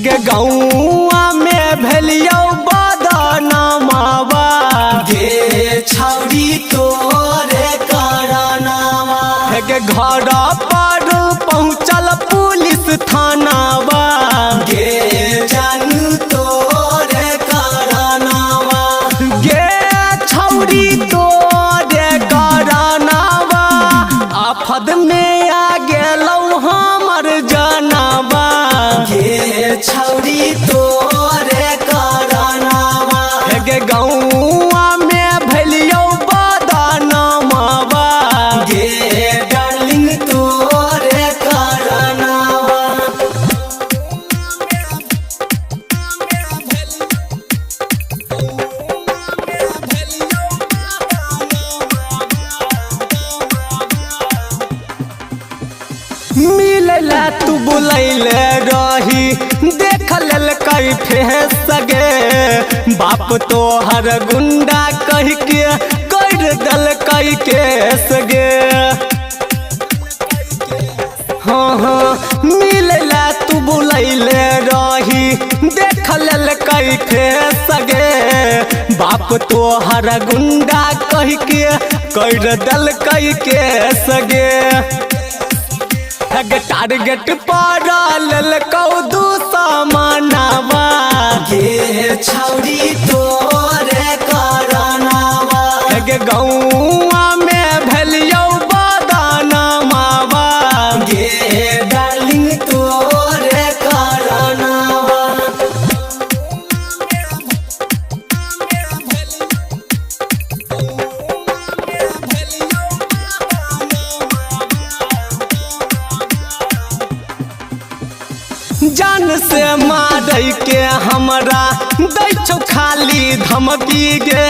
गे गौआ में भेलियो बदनामावा गे छौरी तोरे करनावा गे घर पर पहुँचल पुलिस थानावा गे जानू तोरे करनावा गे छौरी तोरे करनावा आफत में आ गेलौ हमर जनावा गे छौरी तोरे करनावा गे गौआ में भेलियो बदनामावा गे डार्लिंग तोरे करनावा मिलला तू बुलैले रही देख लेलकै फेस गे बाप तोहर गुंडा कह के कर देलकै केस गे हाँ मिलला तू बुलैले रही देख लेलकै फेस गे बाप तोहर गुंडा कह के कर देलकै केस गे टारगेट पर लेलकौ दू समानावा गे छौरी तोरे करनावा गे गौआ में भेलियो बदनामावा गे डार्लिंग तोरे करनावा जान से मारै के हमरा दै छौ खाली धमकी गे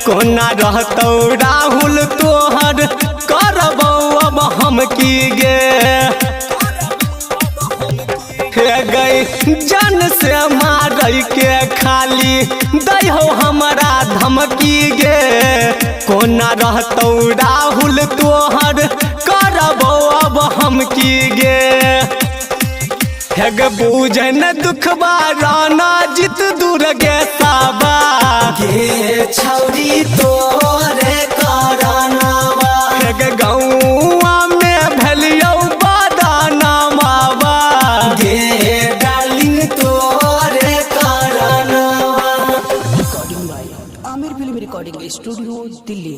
कोना रहतौ राहुल तोहर करबौ अब हम की गे हे गई जान से मारै के खाली दै हो हमरा धमकी गे कोना रहतौ राहुल तोहर करबौ अब हम की गे हेग बूझन दुखबा राना जित दूर गे साबा गे छौरी तोरे करनावा हेग गौआ में भेलियो बदनामावा गे डार्लिंग तोरे करनावा recording by Aamir film recording studio Delhi.